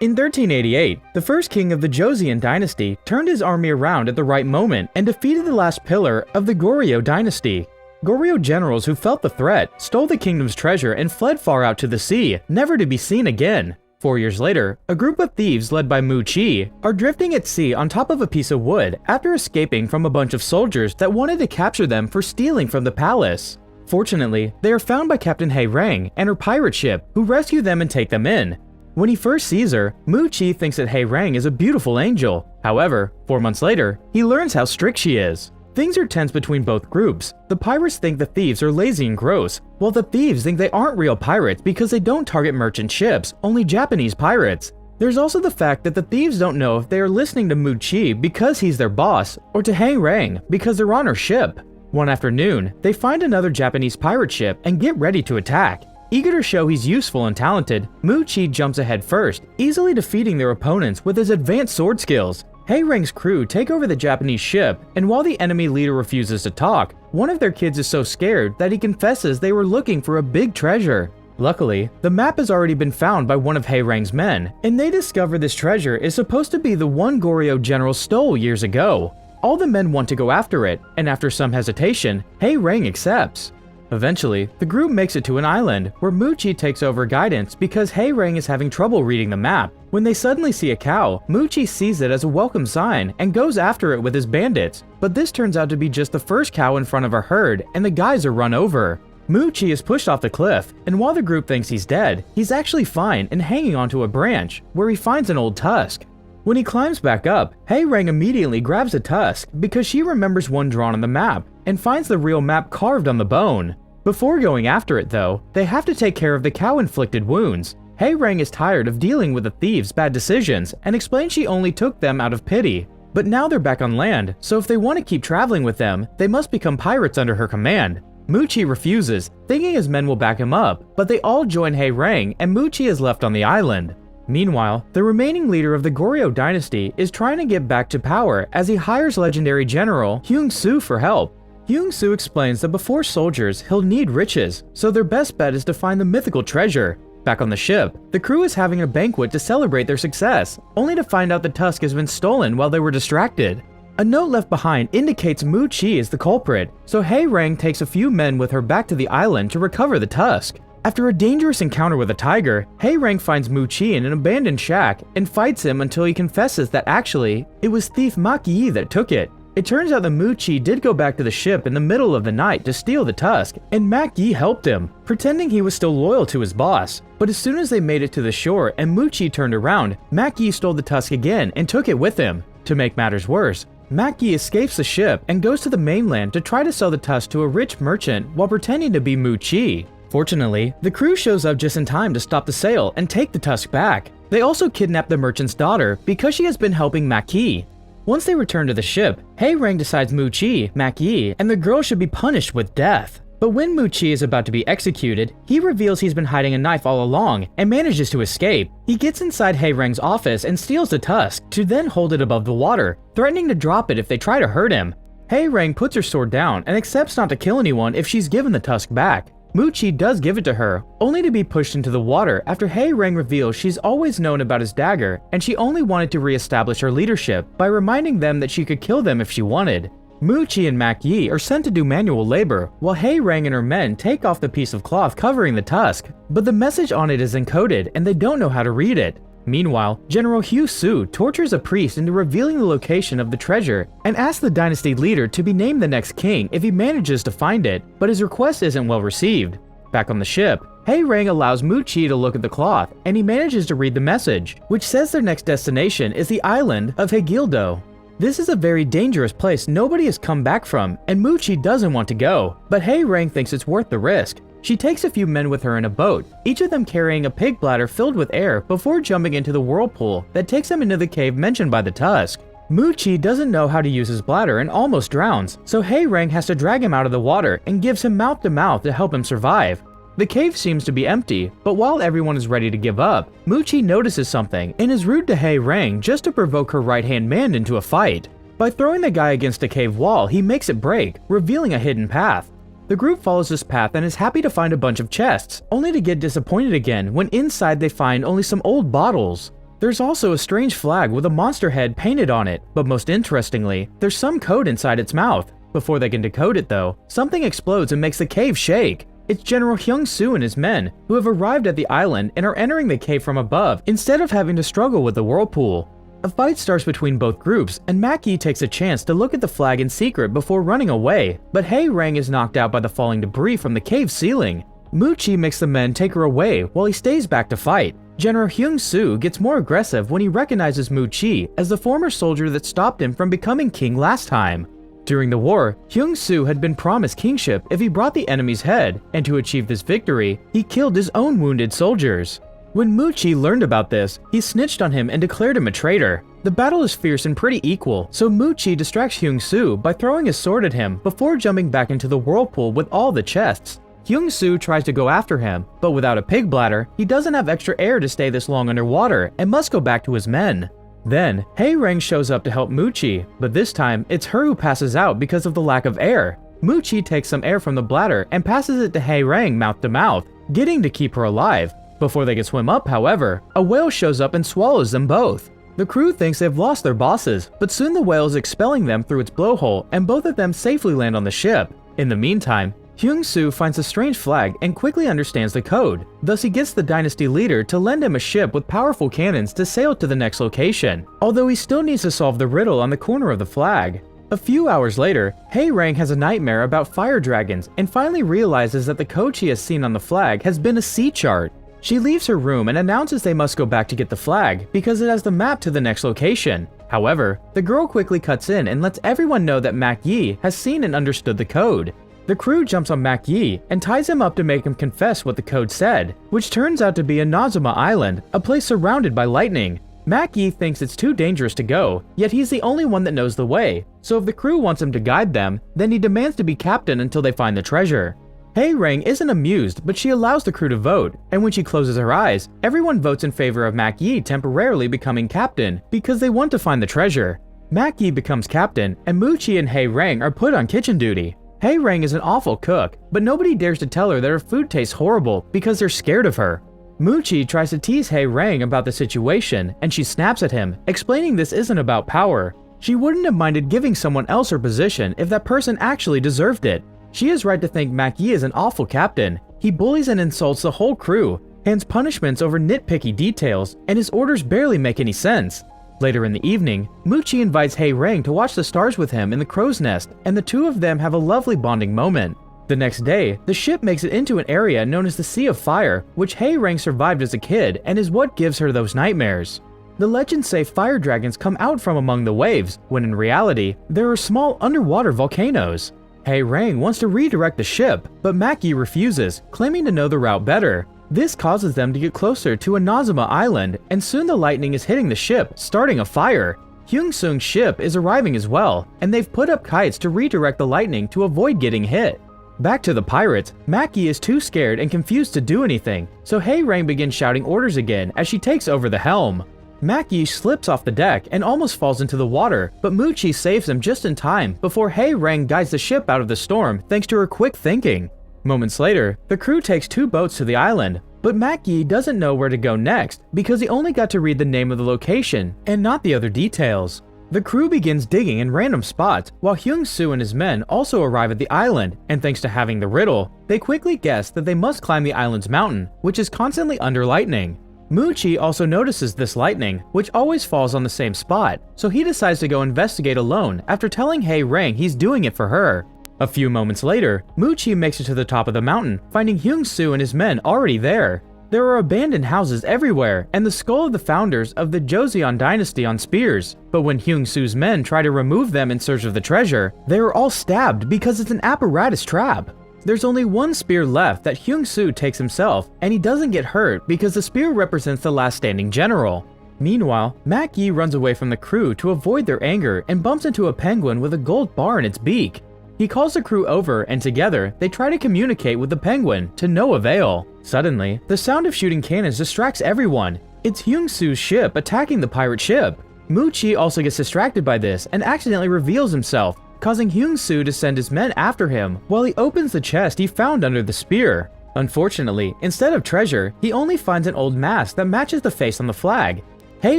In 1388, the first king of the Joseon dynasty turned his army around at the right moment and defeated the last pillar of the Goryeo dynasty. Goryeo generals who felt the threat stole the kingdom's treasure and fled far out to the sea, never to be seen again. 4 years later, a group of thieves led by Mu Chi are drifting at sea on top of a piece of wood after escaping from a bunch of soldiers that wanted to capture them for stealing from the palace. Fortunately, they are found by Captain Hei Rang and her pirate ship, who rescue them and take them in. When he first sees her, Mu Chi thinks that Hei Rang is a beautiful angel. However, 4 months later, he learns how strict she is. Things are tense between both groups. The pirates think the thieves are lazy and gross, while the thieves think they aren't real pirates because they don't target merchant ships, only Japanese pirates. There's also the fact that the thieves don't know if they are listening to Mu Chi because he's their boss, or to Hei Rang because they're on her ship. One afternoon, they find another Japanese pirate ship and get ready to attack. Eager to show he's useful and talented, Mu Chi jumps ahead first, easily defeating their opponents with his advanced sword skills. Hei Rang's crew take over the Japanese ship, and while the enemy leader refuses to talk, one of their kids is so scared that he confesses they were looking for a big treasure. Luckily, the map has already been found by one of Hei Rang's men, and they discover this treasure is supposed to be the one Goryeo general stole years ago. All the men want to go after it, and after some hesitation, Hei Rang accepts. Eventually, the group makes it to an island, where Mu Chi takes over guidance because Hei Rang is having trouble reading the map. When they suddenly see a cow, Mu Chi sees it as a welcome sign and goes after it with his bandits, but this turns out to be just the first cow in front of a herd, and the guys are run over. Mu Chi is pushed off the cliff, and while the group thinks he's dead, he's actually fine and hanging onto a branch, where he finds an old tusk. When he climbs back up, Hei Rang immediately grabs a tusk because she remembers one drawn on the map, and finds the real map carved on the bone. Before going after it though, they have to take care of the cow-inflicted wounds. Hei Rang is tired of dealing with the thieves' bad decisions and explains she only took them out of pity. But now they're back on land, so if they want to keep traveling with them, they must become pirates under her command. Mu Chi refuses, thinking his men will back him up, but they all join Hei Rang and Mu Chi is left on the island. Meanwhile, the remaining leader of the Goryeo dynasty is trying to get back to power as he hires legendary general Hyung Soo for help. Hyung Soo explains that before soldiers, he'll need riches, so their best bet is to find the mythical treasure. Back on the ship, the crew is having a banquet to celebrate their success, only to find out the tusk has been stolen while they were distracted. A note left behind indicates Mu Chi is the culprit, so Hei Rang takes a few men with her back to the island to recover the tusk. After a dangerous encounter with a tiger, Hei Rang finds Mu Chi in an abandoned shack and fights him until he confesses that actually, it was thief Mak Yi that took it. It turns out that Mu Chi did go back to the ship in the middle of the night to steal the tusk, and Mak Yi helped him, pretending he was still loyal to his boss. But as soon as they made it to the shore and Mu Chi turned around, Mak Yi stole the tusk again and took it with him. To make matters worse, Mak Yi escapes the ship and goes to the mainland to try to sell the tusk to a rich merchant while pretending to be Mu Chi. Fortunately, the crew shows up just in time to stop the sale and take the tusk back. They also kidnap the merchant's daughter because she has been helping Mak Yi. Once they return to the ship, Hei Rang decides Mu Chi, Mak Yi, and the girl should be punished with death. But when Mu Chi is about to be executed, he reveals he's been hiding a knife all along and manages to escape. He gets inside Hei Rang's office and steals the tusk to then hold it above the water, threatening to drop it if they try to hurt him. Hei Rang puts her sword down and accepts not to kill anyone if she's given the tusk back. Mu Chi does give it to her, only to be pushed into the water after Hei Rang reveals she's always known about his dagger and she only wanted to re-establish her leadership by reminding them that she could kill them if she wanted. Mu Chi and Mak Yi are sent to do manual labor, while Hei Rang and her men take off the piece of cloth covering the tusk, but the message on it is encoded and they don't know how to read it. Meanwhile, General Hyung Soo tortures a priest into revealing the location of the treasure and asks the dynasty leader to be named the next king if he manages to find it, but his request isn't well received. Back on the ship, Hei Rang allows Mu Chi to look at the cloth and he manages to read the message, which says their next destination is the island of Haegildo. This is a very dangerous place nobody has come back from, and Mu Chi doesn't want to go, but Hei Rang thinks it's worth the risk. She takes a few men with her in a boat, each of them carrying a pig bladder filled with air before jumping into the whirlpool that takes them into the cave mentioned by the tusk. Mu Chi doesn't know how to use his bladder and almost drowns, so Hei Rang has to drag him out of the water and gives him mouth-to-mouth to help him survive. The cave seems to be empty, but while everyone is ready to give up, Mu Chi notices something and is rude to Hei Rang just to provoke her right-hand man into a fight. By throwing the guy against a cave wall, he makes it break, revealing a hidden path. The group follows this path and is happy to find a bunch of chests, only to get disappointed again when inside they find only some old bottles. There's also a strange flag with a monster head painted on it, but most interestingly, there's some code inside its mouth. Before they can decode it though, something explodes and makes the cave shake. It's General Hyung-soo and his men, who have arrived at the island and are entering the cave from above instead of having to struggle with the whirlpool. A fight starts between both groups, and Mak-yi takes a chance to look at the flag in secret before running away, but Hae-rang is knocked out by the falling debris from the cave ceiling. Mu-chi makes the men take her away while he stays back to fight. General Hyung-soo gets more aggressive when he recognizes Mu-chi as the former soldier that stopped him from becoming king last time. During the war, Hyung-soo had been promised kingship if he brought the enemy's head, and to achieve this victory, he killed his own wounded soldiers. When Mu-chi learned about this, he snitched on him and declared him a traitor. The battle is fierce and pretty equal, so Mu-chi distracts Hyung-soo by throwing his sword at him before jumping back into the whirlpool with all the chests. Hyung-soo tries to go after him, but without a pig bladder, he doesn't have extra air to stay this long underwater and must go back to his men. Then, Hae-rang shows up to help Mu-chi, but this time, it's her who passes out because of the lack of air. Mu-chi takes some air from the bladder and passes it to Hae-rang mouth to mouth, getting to keep her alive. Before they can swim up, however, a whale shows up and swallows them both. The crew thinks they've lost their bosses, but soon the whale is expelling them through its blowhole and both of them safely land on the ship. In the meantime, Hyung-soo finds a strange flag and quickly understands the code, thus he gets the dynasty leader to lend him a ship with powerful cannons to sail to the next location, although he still needs to solve the riddle on the corner of the flag. A few hours later, Hae-rang has a nightmare about fire dragons and finally realizes that the code she has seen on the flag has been a sea chart. She leaves her room and announces they must go back to get the flag because it has the map to the next location. However, the girl quickly cuts in and lets everyone know that Mak-yi has seen and understood the code. The crew jumps on Mak-yi and ties him up to make him confess what the code said, which turns out to be Inazuma Island, a place surrounded by lightning. Mak-yi thinks it's too dangerous to go, yet he's the only one that knows the way, so if the crew wants him to guide them, then he demands to be captain until they find the treasure. Hae-rang isn't amused, but she allows the crew to vote, and when she closes her eyes, everyone votes in favor of Mak-yi temporarily becoming captain because they want to find the treasure. Mak-yi becomes captain, and Mu-chi and Hae-rang are put on kitchen duty. Hae-rang is an awful cook, but nobody dares to tell her that her food tastes horrible because they're scared of her. Mu-chi tries to tease Hae-rang about the situation, and she snaps at him, explaining this isn't about power. She wouldn't have minded giving someone else her position if that person actually deserved it. She is right to think Mak-yi is an awful captain. He bullies and insults the whole crew, hands punishments over nitpicky details, and his orders barely make any sense. Later in the evening, Mu-chi invites Hae-rang to watch the stars with him in the crow's nest, and the two of them have a lovely bonding moment. The next day, the ship makes it into an area known as the Sea of Fire, which Hae-rang survived as a kid and is what gives her those nightmares. The legends say fire dragons come out from among the waves, when in reality, there are small underwater volcanoes. Hae-rang wants to redirect the ship, but Mak-yi refuses, claiming to know the route better. This causes them to get closer to Inazuma Island, and soon the lightning is hitting the ship, starting a fire. Hyung-soong's ship is arriving as well, and they've put up kites to redirect the lightning to avoid getting hit. Back to the pirates, Mak-yi is too scared and confused to do anything, so Hae-rang begins shouting orders again as she takes over the helm. Mak-yi slips off the deck and almost falls into the water, but Mu-chi saves him just in time before Hae-rang guides the ship out of the storm thanks to her quick thinking. Moments later, the crew takes 2 boats to the island, but Mak-yi doesn't know where to go next because he only got to read the name of the location and not the other details. The crew begins digging in random spots while Hyung-soo and his men also arrive at the island, and thanks to having the riddle, they quickly guess that they must climb the island's mountain, which is constantly under lightning. Mu-chi also notices this lightning, which always falls on the same spot, so he decides to go investigate alone after telling Hae-rang he's doing it for her. A few moments later, Mu-chi makes it to the top of the mountain, finding Hyung-soo and his men already there. There are abandoned houses everywhere, and the skull of the founders of the Joseon dynasty on spears, but when Hyung-soo's men try to remove them in search of the treasure, they are all stabbed because it's an apparatus trap. There's only one spear left that Hyung-soo takes himself, and he doesn't get hurt because the spear represents the last standing general. Meanwhile, Mak-yi runs away from the crew to avoid their anger and bumps into a penguin with a gold bar in its beak. He calls the crew over, and together, they try to communicate with the penguin, to no avail. Suddenly, the sound of shooting cannons distracts everyone. It's Hyung-soo's ship attacking the pirate ship. Mu-chi also gets distracted by this and accidentally reveals himself, causing Hyung-soo to send his men after him while he opens the chest he found under the spear. Unfortunately, instead of treasure, he only finds an old mask that matches the face on the flag. Hei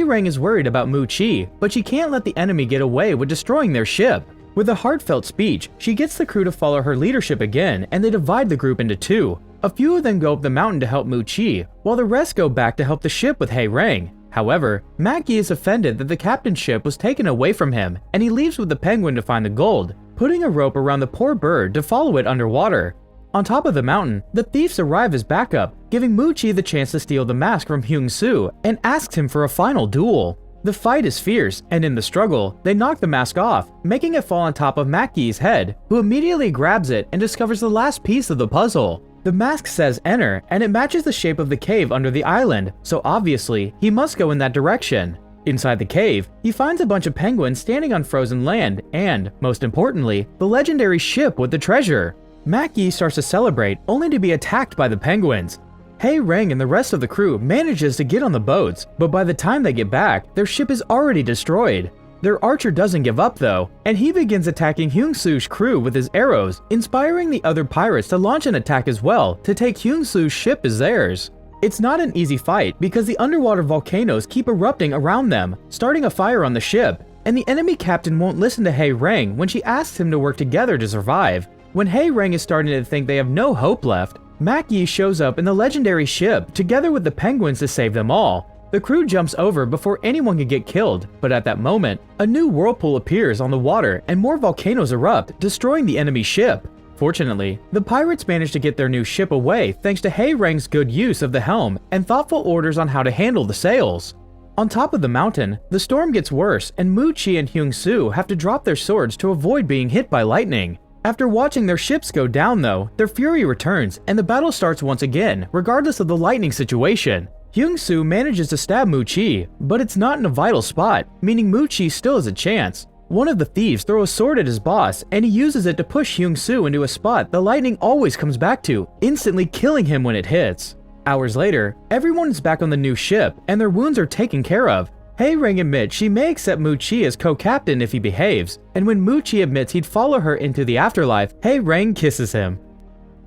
Reng is worried about Mu Qi, but she can't let the enemy get away with destroying their ship. With a heartfelt speech, she gets the crew to follow her leadership again, and they divide the group into two. A few of them go up the mountain to help Mu Qi, while the rest go back to help the ship with Hei Reng. However, Mackie is offended that the captain's ship was taken away from him, and he leaves with the penguin to find the gold, putting a rope around the poor bird to follow it underwater. On top of the mountain, the thieves arrive as backup, giving Mu Qi the chance to steal the mask from Hyung Soo and asks him for a final duel. The fight is fierce, and in the struggle, they knock the mask off, making it fall on top of Mackie's head, who immediately grabs it and discovers the last piece of the puzzle. The mask says enter, and it matches the shape of the cave under the island, so obviously, he must go in that direction. Inside the cave, he finds a bunch of penguins standing on frozen land and, most importantly, the legendary ship with the treasure. Mackie starts to celebrate, only to be attacked by the penguins. Hei Reng and the rest of the crew manages to get on the boats, but by the time they get back, their ship is already destroyed. Their archer doesn't give up though, and he begins attacking Hyung Soo's crew with his arrows, inspiring the other pirates to launch an attack as well to take Hyung Soo's ship as theirs. It's not an easy fight because the underwater volcanoes keep erupting around them, starting a fire on the ship, and the enemy captain won't listen to Hei Reng when she asks him to work together to survive. When Hei Reng is starting to think they have no hope left, Mackie shows up in the legendary ship together with the penguins to save them all. The crew jumps over before anyone can get killed, but at that moment, a new whirlpool appears on the water and more volcanoes erupt, destroying the enemy ship. Fortunately, the pirates manage to get their new ship away thanks to Hei Reng's good use of the helm and thoughtful orders on how to handle the sails. On top of the mountain, the storm gets worse and Mu Qi and Hyung Soo have to drop their swords to avoid being hit by lightning. After watching their ships go down though, their fury returns and the battle starts once again, regardless of the lightning situation. Hyung Soo manages to stab Mu Qi, but it's not in a vital spot, meaning Mu Qi still has a chance. One of the thieves throws a sword at his boss, and he uses it to push Hyung Soo into a spot the lightning always comes back to, instantly killing him when it hits. Hours later, everyone is back on the new ship, and their wounds are taken care of. Hei Reng admits she may accept Mu Qi as co-captain if he behaves, and when Mu Qi admits he'd follow her into the afterlife, Hei Reng kisses him.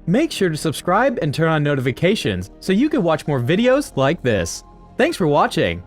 Make sure to subscribe and turn on notifications so you can watch more videos like this. Thanks for watching!